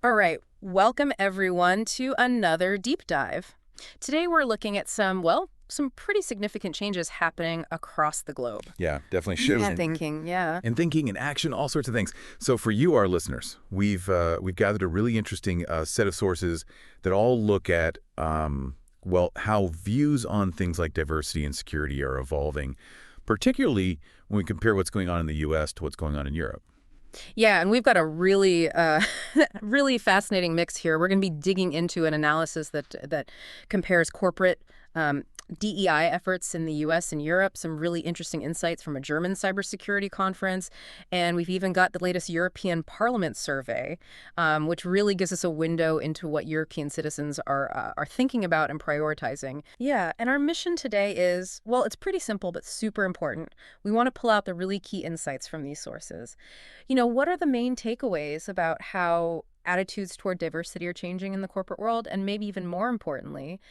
All right, welcome everyone to another deep dive. Today we're looking at some pretty significant changes happening across the globe. Yeah, definitely shows. And thinking, yeah. And thinking and action, all sorts of things. So for you, our listeners, we've gathered a really interesting set of sources that all look at, how views on things like diversity and security are evolving, particularly when we compare what's going on in the U.S. to what's going on in Europe. Yeah, and we've got a really, really fascinating mix here. We're going to be digging into an analysis that compares corporate DEI efforts in the U.S. and Europe, some really interesting insights from a German cybersecurity conference, and we've even got the latest European Parliament survey, which really gives us a window into what European citizens are thinking about and prioritizing. Yeah, and our mission today is, well, it's pretty simple but super important. We want to pull out the really key insights from these sources. What are the main takeaways about how attitudes toward diversity are changing in the corporate world, and maybe even more importantly,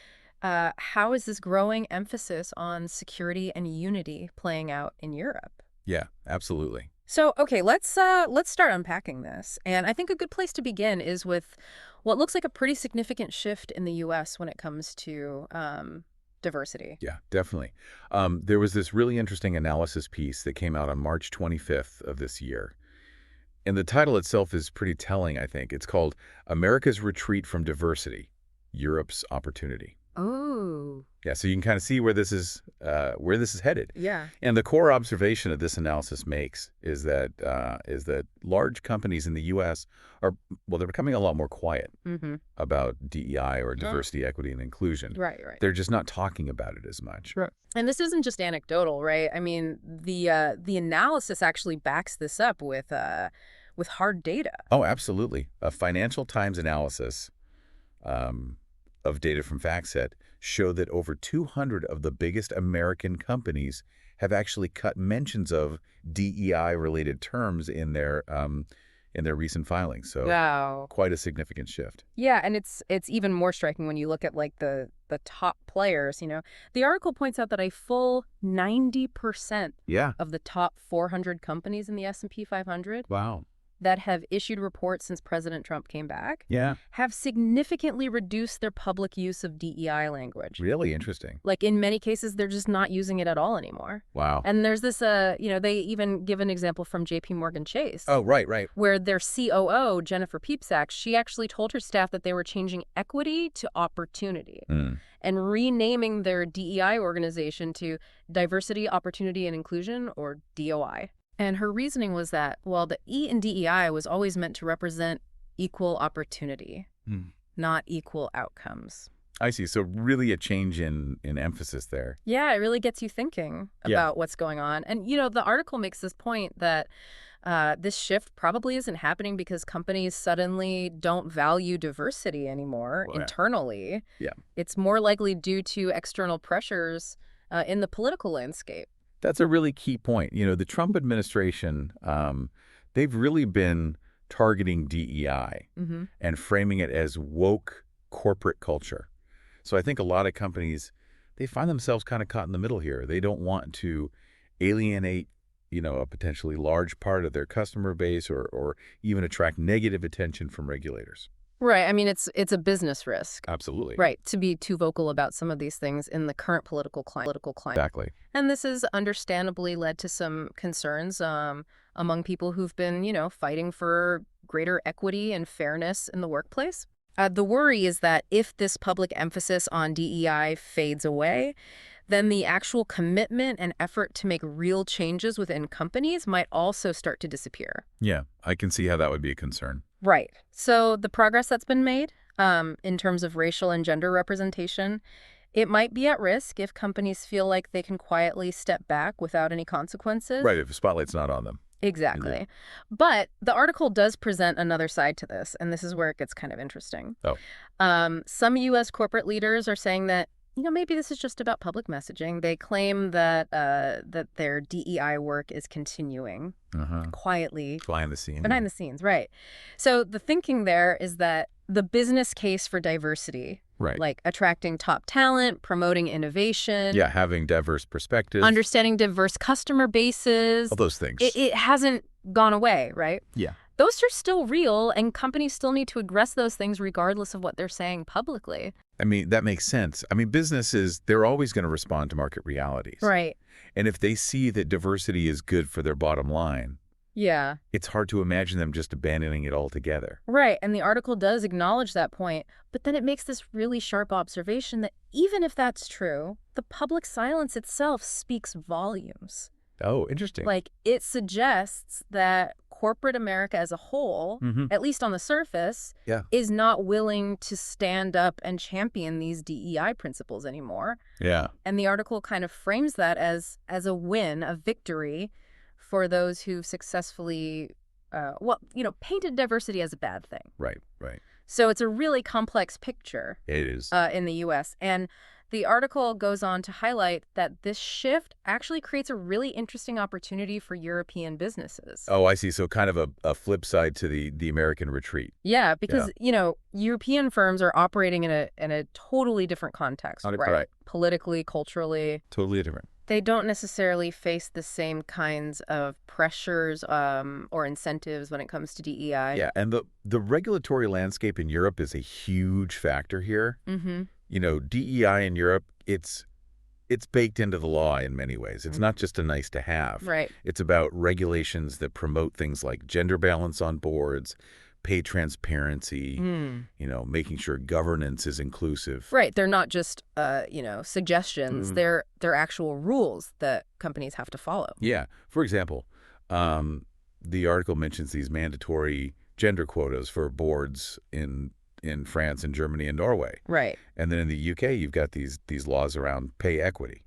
how is this growing emphasis on security and unity playing out in Europe? Yeah, absolutely. So, okay, let's start unpacking this. And I think a good place to begin is with what looks like a pretty significant shift in the U.S. when it comes to diversity. Yeah, definitely. There was this really interesting analysis piece that came out on March 25th of this year. And the title itself is pretty telling, I think. It's called America's Retreat from Diversity, Europe's Opportunity. Oh. Yeah, so you can kind of see where this is headed. Yeah. And the core observation that this analysis makes is that large companies in the U.S. they're becoming a lot more quiet about DEI or diversity, equity, and inclusion. Right. They're just not talking about it as much. Right. And this isn't just anecdotal, right? I mean, the analysis actually backs this up with hard data. Oh, absolutely. A Financial Times analysis of data from FactSet show that over 200 of the biggest American companies have actually cut mentions of DEI-related terms in their recent filings. So, wow, quite a significant shift. Yeah, and it's even more striking when you look at like the top players. The article points out that a full 90% of the top 400 companies in the S&P 500. Wow. That have issued reports since President Trump came back have significantly reduced their public use of DEI language. Really interesting. Like in many cases, they're just not using it at all anymore. Wow. And there's this, they even give an example from J.P. Morgan Chase. Oh, right. Where their COO, Jennifer Piepszak, she actually told her staff that they were changing equity to opportunity and renaming their DEI organization to Diversity, Opportunity, and Inclusion, or DOI. And her reasoning was that, well, the E in DEI was always meant to represent equal opportunity, not equal outcomes. I see. So really a change in emphasis there. Yeah, it really gets you thinking about what's going on. And, the article makes this point that this shift probably isn't happening because companies suddenly don't value diversity anymore internally. Yeah. It's more likely due to external pressures in the political landscape. That's a really key point. The Trump administration, they've really been targeting DEI and framing it as woke corporate culture. So I think a lot of companies, they find themselves kind of caught in the middle here. They don't want to alienate, a potentially large part of their customer base or even attract negative attention from regulators. Right. I mean, it's a business risk. Absolutely. Right. To be too vocal about some of these things in the current political climate. Exactly. And this has understandably led to some concerns among people who've been, fighting for greater equity and fairness in the workplace. The worry is that if this public emphasis on DEI fades away, then the actual commitment and effort to make real changes within companies might also start to disappear. Yeah, I can see how that would be a concern. Right. So the progress that's been made in terms of racial and gender representation, it might be at risk if companies feel like they can quietly step back without any consequences. Right, if the spotlight's not on them. Exactly. Yeah. But the article does present another side to this, and this is where it gets kind of interesting. Some U.S. corporate leaders are saying that, maybe this is just about public messaging. They claim that their DEI work is continuing quietly. Behind the scenes. Behind the scenes, right. So the thinking there is that the business case for diversity, like attracting top talent, promoting innovation. Yeah, having diverse perspectives. Understanding diverse customer bases. All those things. It hasn't gone away, right? Yeah. those are still real, and companies still need to address those things regardless of what they're saying publicly. I mean, that makes sense. I mean, businesses, they're always going to respond to market realities. Right. And if they see that diversity is good for their bottom line, Yeah. it's hard to imagine them just abandoning it altogether. Right, and the article does acknowledge that point, but then it makes this really sharp observation that even if that's true, the public silence itself speaks volumes. Oh, interesting. Like, it suggests that corporate America as a whole, at least on the surface, Yeah. is not willing to stand up and champion these DEI principles anymore. Yeah. And the article kind of frames that as a win, a victory for those who've successfully, painted diversity as a bad thing. Right, right. So it's a really complex picture It is. in the U.S. And the article goes on to highlight that this shift actually creates a really interesting opportunity for European businesses. Oh, I see. So kind of a flip side to the American retreat. Yeah, because, European firms are operating in a totally different context, Right. Politically, culturally. Totally different. They don't necessarily face the same kinds of pressures or incentives when it comes to DEI. Yeah, and the regulatory landscape in Europe is a huge factor here. Mm-hmm. DEI in Europe, it's baked into the law in many ways. It's not just a nice to have. Right. It's about regulations that promote things like gender balance on boards, pay transparency, making sure governance is inclusive. Right. They're not just, suggestions. They're actual rules that companies have to follow. Yeah. For example, the article mentions these mandatory gender quotas for boards in France and Germany and Norway. Right. And then in the UK, you've got these laws around pay equity.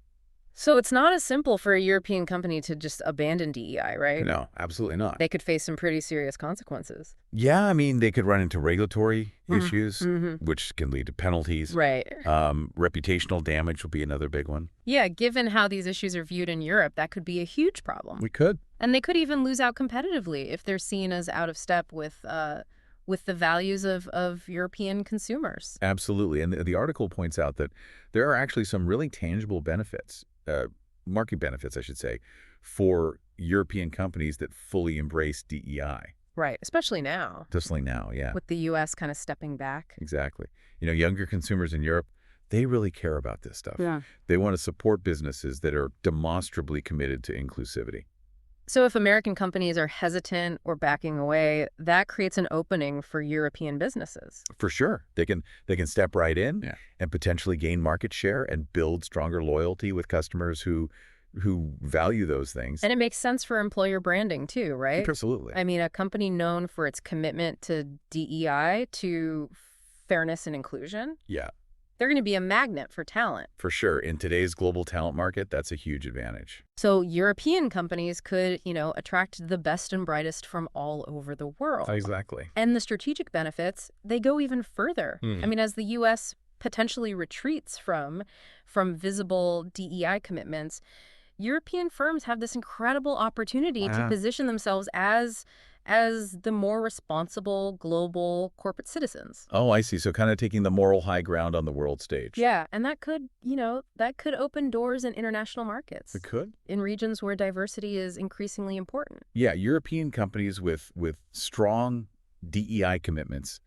So it's not as simple for a European company to just abandon DEI, right? No, absolutely not. They could face some pretty serious consequences. Yeah, I mean, they could run into regulatory issues, which can lead to penalties. Right. Reputational damage will be another big one. Yeah, given how these issues are viewed in Europe, that could be a huge problem. We could. And they could even lose out competitively if they're seen as out of step with the values of European consumers. Absolutely. And the article points out that there are actually some really tangible benefits, market benefits, I should say, for European companies that fully embrace DEI. Right, especially now. Especially now, yeah. With the U.S. kind of stepping back. Exactly. Younger consumers in Europe, they really care about this stuff. Yeah. They want to support businesses that are demonstrably committed to inclusivity. So if American companies are hesitant or backing away, that creates an opening for European businesses. For sure. They can step right in and potentially gain market share and build stronger loyalty with customers who value those things. And it makes sense for employer branding too, right? Absolutely. I mean, a company known for its commitment to DEI, to fairness and inclusion. Yeah. They're going to be a magnet for talent. For sure. In today's global talent market, that's a huge advantage. So European companies could, attract the best and brightest from all over the world. Exactly. And the strategic benefits, they go even further. I mean, as the U.S. potentially retreats from visible DEI commitments, European firms have this incredible opportunity to position themselves as the more responsible global corporate citizens. Oh, I see. So kind of taking the moral high ground on the world stage. Yeah, and that could open doors in international markets. It could. In regions where diversity is increasingly important. Yeah, European companies with strong DEI commitments,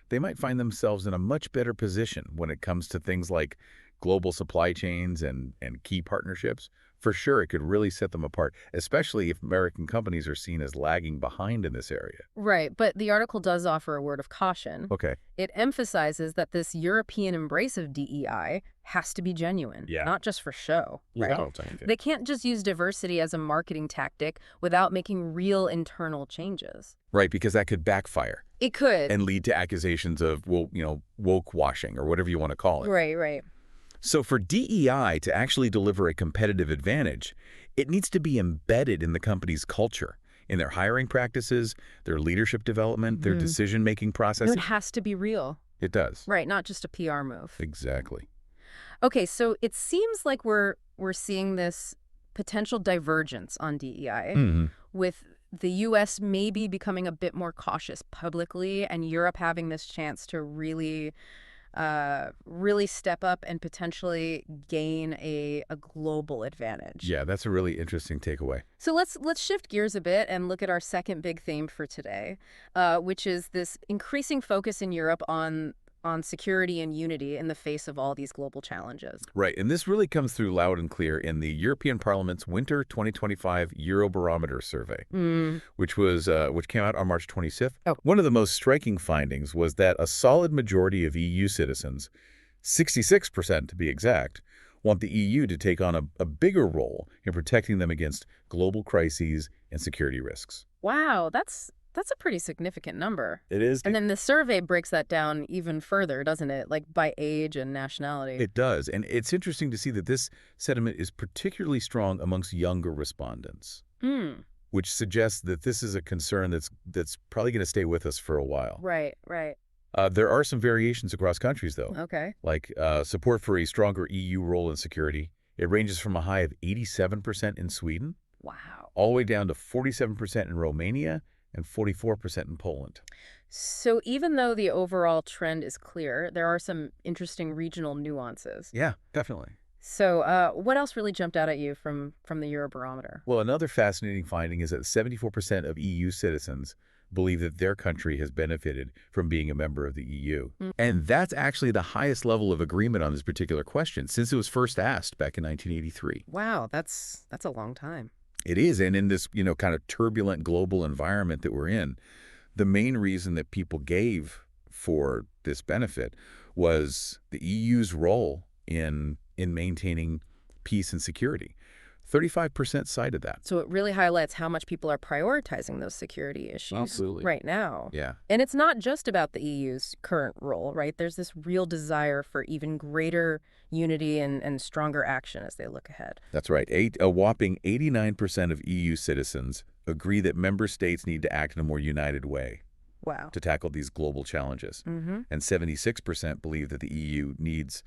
they might find themselves in a much better position when it comes to things like global supply chains and key partnerships. For sure, it could really set them apart, especially if American companies are seen as lagging behind in this area. Right, but the article does offer a word of caution. Okay. It emphasizes that this European embrace of DEI has to be genuine, not just for show. Right? They can't just use diversity as a marketing tactic without making real internal changes. Right, because that could backfire. It could. And lead to accusations of, woke washing or whatever you want to call it. Right. So for DEI to actually deliver a competitive advantage, it needs to be embedded in the company's culture, in their hiring practices, their leadership development, their decision-making processes. It has to be real. It does. Right, not just a PR move. Exactly. Okay, so it seems like we're seeing this potential divergence on DEI with the U.S. maybe becoming a bit more cautious publicly and Europe having this chance to really really step up and potentially gain a global advantage. Yeah, that's a really interesting takeaway. So let's shift gears a bit and look at our second big theme for today, which is this increasing focus in Europe on security and unity in the face of all these global challenges. Right, and this really comes through loud and clear in the European Parliament's Winter 2025 Eurobarometer survey, Mm. which came out on March 25th. Oh. One of the most striking findings was that a solid majority of EU citizens, 66% to be exact, want the EU to take on a bigger role in protecting them against global crises and security risks. Wow, that's a pretty significant number. It is. And then the survey breaks that down even further, doesn't it? Like by age and nationality. It does, and it's interesting to see that this sentiment is particularly strong amongst younger respondents, Mm. which suggests that this is a concern that's probably going to stay with us for a while. Right, right. There are some variations across countries, though, Okay. like support for a stronger EU role in security. It ranges from a high of 87% in Sweden, Wow. all the way down to 47% in Romania and 44% in Poland. So even though the overall trend is clear, there are some interesting regional nuances. Yeah, definitely. So what else really jumped out at you from the Eurobarometer? Well, another fascinating finding is that 74% of EU citizens believe that their country has benefited from being a member of the EU. Mm. And that's actually the highest level of agreement on this particular question since it was first asked back in 1983. Wow, that's a long time. It is, and in this, kind of turbulent global environment that we're in, the main reason that people gave for this benefit was the EU's role in maintaining peace and security. 35% cited that. So it really highlights how much people are prioritizing those security issues Absolutely. right now. Yeah. And it's not just about the EU's current role, right? There's this real desire for even greater unity and stronger action as they look ahead. That's right. A whopping 89% of EU citizens agree that member states need to act in a more united way Wow. to tackle these global challenges. Mm-hmm. And 76% believe that the EU needs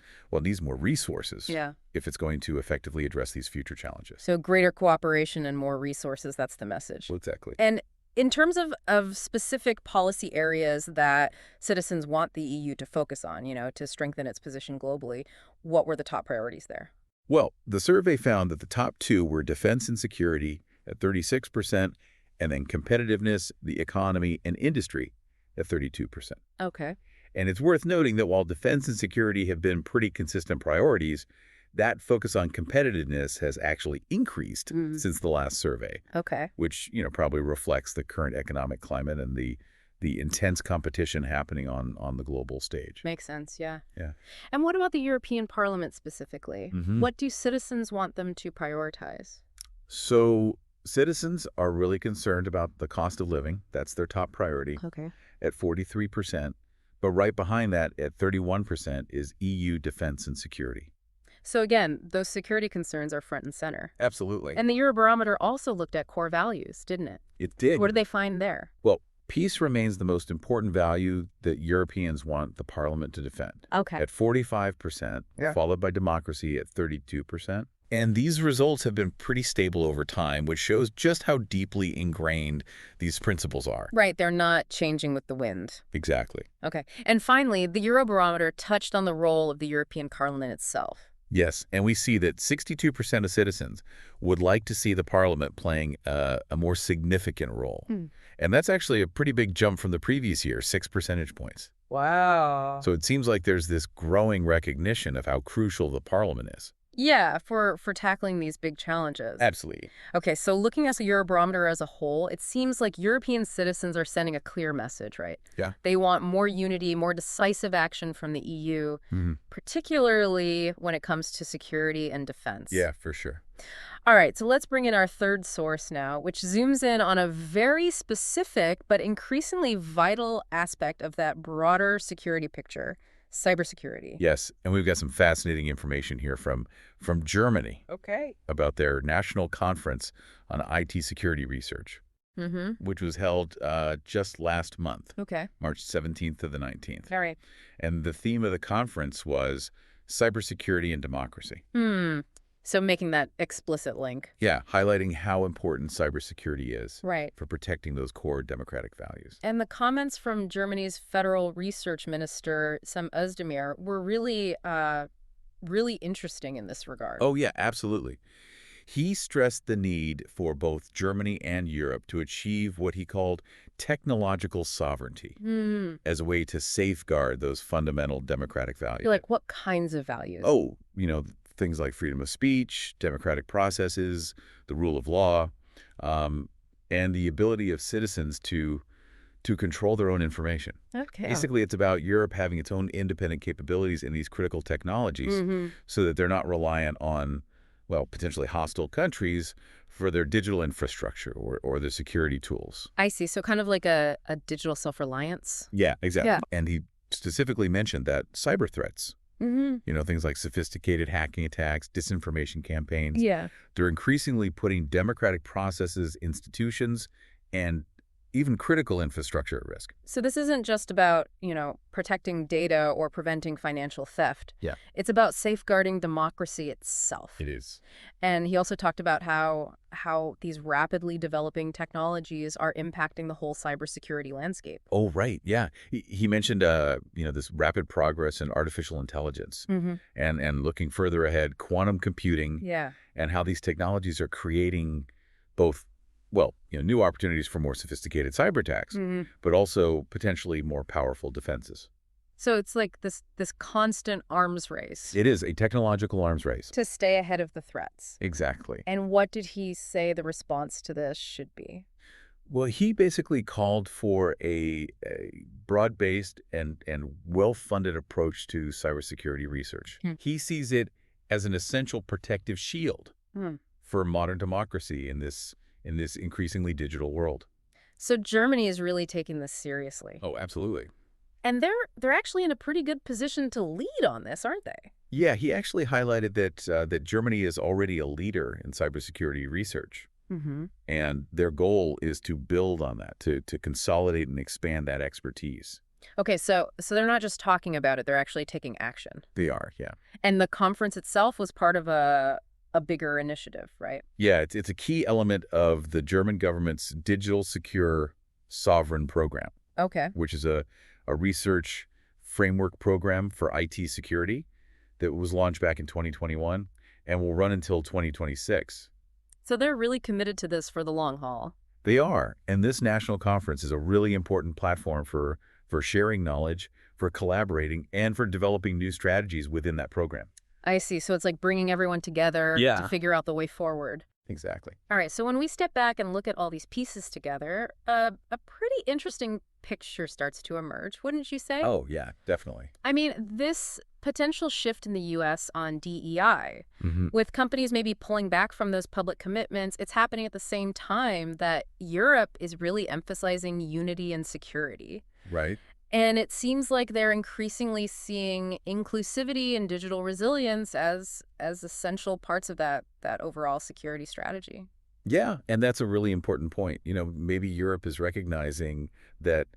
more resources Yeah. if it's going to effectively address these future challenges. So greater cooperation and more resources, that's the message. Well, exactly. And in terms of specific policy areas that citizens want the EU to focus on, to strengthen its position globally, what were the top priorities there? Well, the survey found that the top two were defense and security at 36%, and then competitiveness, the economy, and industry at 32%. Okay. And it's worth noting that while defense and security have been pretty consistent priorities, that focus on competitiveness has actually increased since the last survey, Okay. which, probably reflects the current economic climate and the intense competition happening on the global stage. Makes sense, yeah. Yeah. And what about the European Parliament specifically? Mhm. What do citizens want them to prioritize? So citizens are really concerned about the cost of living. That's their top priority Okay. at 43%. But right behind that at 31% is EU defense and security. So again, those security concerns are front and center. Absolutely. And the Eurobarometer also looked at core values, didn't it? It did. What did they find there? Well, peace remains the most important value that Europeans want the parliament to defend. Okay. At 45%, Yeah. followed by democracy at 32%. And these results have been pretty stable over time, which shows just how deeply ingrained these principles are. Right, they're not changing with the wind. Exactly. Okay. And finally, the Eurobarometer touched on the role of the European Parliament itself. Yes, and we see that 62% of citizens would like to see the parliament playing a more significant role. And that's actually a pretty big jump from the previous year, 6 percentage points. Wow. So it seems like there's this growing recognition of how crucial the parliament is. Yeah, for tackling these big challenges. Absolutely. Okay, so looking at the Eurobarometer as a whole, it seems like European citizens are sending a clear message, right? Yeah. They want more unity, more decisive action from the EU, particularly when it comes to security and defense. Yeah, for sure. All right, so let's bring in our third source now, which zooms in on a very specific but increasingly vital aspect of that broader security picture, cybersecurity. Yes, and we've got some fascinating information here from Germany Okay. about their national conference on IT security research, which was held just last month, Okay. March 17th to the 19th. All right. And the theme of the conference was cybersecurity and democracy. So making that explicit link. Yeah, highlighting how important cybersecurity is Right. for protecting those core democratic values. And the comments from Germany's federal research minister, Sem Özdemir, were really interesting in this regard. Oh, yeah, absolutely. He stressed the need for both Germany and Europe to achieve what he called technological sovereignty Hmm. as a way to safeguard those fundamental democratic values. You're like, what kinds of values? Oh, things like freedom of speech, democratic processes, the rule of law, and the ability of citizens to control their own information. Okay. Basically, it's about Europe having its own independent capabilities in these critical technologies so that they're not reliant on, well, potentially hostile countries for their digital infrastructure or their security tools. I see. So kind of like a digital self-reliance. Yeah, exactly. Yeah. And he specifically mentioned that cyber threats, things like sophisticated hacking attacks, disinformation campaigns, Yeah. they're increasingly putting democratic processes, institutions, and even critical infrastructure at risk. So this isn't just about, protecting data or preventing financial theft. Yeah. It's about safeguarding democracy itself. It is. And he also talked about how these rapidly developing technologies are impacting the whole cybersecurity landscape. Oh, right. Yeah. He mentioned, this rapid progress in artificial intelligence and looking further ahead, quantum computing Yeah. and how these technologies are creating both, new opportunities for more sophisticated cyber attacks, but also potentially more powerful defenses. So it's like this constant arms race It is a technological arms race. to stay ahead of the threats. Exactly. And what did he say the response to this should be? Well, he basically called for a broad-based and well-funded approach to cybersecurity research. He sees it as an essential protective shield for modern democracy in this increasingly digital world. So Germany is really taking this seriously. Oh, absolutely. And they're actually in a pretty good position to lead on this, aren't they? Yeah, he actually highlighted that Germany is already a leader in cybersecurity research. And their goal is to build on that, to consolidate and expand that expertise. Okay, so they're not just talking about it, they're actually taking action. They are, yeah. And the conference itself was part of a bigger initiative, right? Yeah, it's a key element of the German government's Digital Secure Sovereign Program, Okay. which is a research framework program for IT security that was launched back in 2021 and will run until 2026. So they're really committed to this for the long haul. They are, and this national conference is a really important platform for sharing knowledge, for collaborating, and for developing new strategies within that program. I see. So it's like bringing everyone together Yeah. to figure out the way forward. Exactly. All right, so when we step back and look at all these pieces together, a pretty interesting picture starts to emerge, wouldn't you say? Oh, yeah, definitely. I mean, this potential shift in the U.S. on DEI, with companies maybe pulling back from those public commitments, it's happening at the same time that Europe is really emphasizing unity and security. Right. And it seems like they're increasingly seeing inclusivity and digital resilience as essential parts of that overall security strategy. Yeah, and that's a really important point. Maybe Europe is recognizing that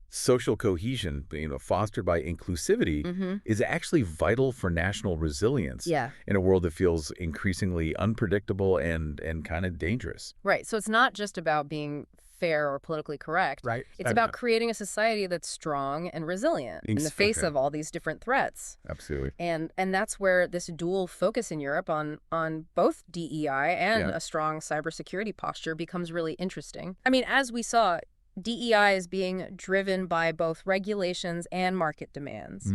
social cohesion, fostered by inclusivity, is actually vital for national resilience Yeah. in a world that feels increasingly unpredictable and kind of dangerous. Right. So it's not just about being fair or politically correct. Right. It's about creating a society that's strong and resilient in the face of all these different threats. Absolutely. And that's where this dual focus in Europe on both DEI and a strong cybersecurity posture becomes really interesting. I mean, as we saw, DEI is being driven by both regulations and market demands.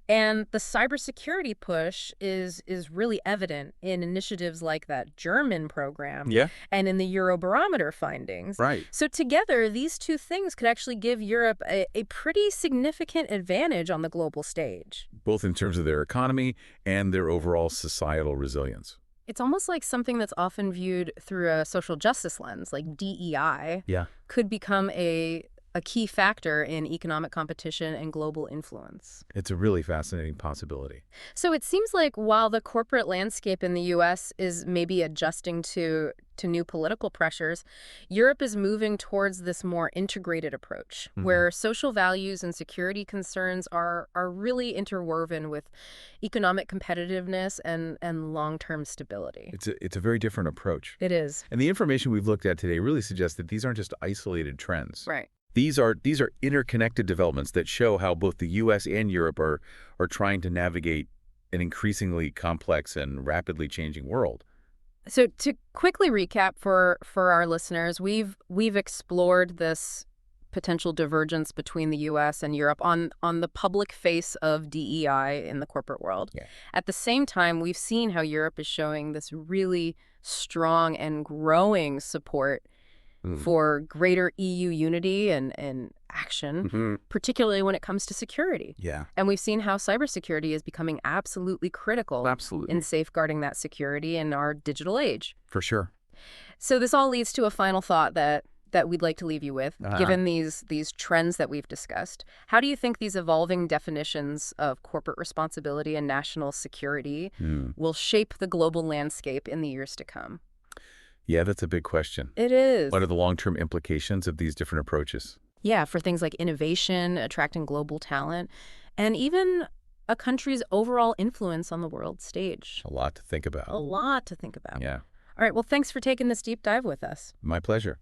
And the cybersecurity push is really evident in initiatives like that German program and in the Eurobarometer findings. Right. So together, these two things could actually give Europe a pretty significant advantage on the global stage. Both in terms of their economy and their overall societal resilience. It's almost like something that's often viewed through a social justice lens, like DEI, could become a a key factor in economic competition and global influence. It's a really fascinating possibility. So it seems like while the corporate landscape in the U.S. is maybe adjusting to new political pressures, Europe is moving towards this more integrated approach, where social values and security concerns are really interwoven with economic competitiveness and long-term stability. It's a very different approach. It is. And the information we've looked at today really suggests that these aren't just isolated trends. Right. These are interconnected developments that show how both the U.S. and Europe are trying to navigate an increasingly complex and rapidly changing world. So to quickly recap for our listeners, we've explored this potential divergence between the U.S. and Europe on the public face of DEI in the corporate world. Yeah. At the same time, we've seen how Europe is showing this really strong and growing support for greater EU unity and action, particularly when it comes to security. Yeah. And we've seen how cybersecurity is becoming absolutely critical in safeguarding that security in our digital age. For sure. So this all leads to a final thought that we'd like to leave you with. Given these trends that we've discussed, how do you think these evolving definitions of corporate responsibility and national security will shape the global landscape in the years to come? Yeah, that's a big question. It is. What are the long-term implications of these different approaches? Yeah, for things like innovation, attracting global talent, and even a country's overall influence on the world stage. A lot to think about. A lot to think about. Yeah. All right, well, thanks for taking this deep dive with us. My pleasure.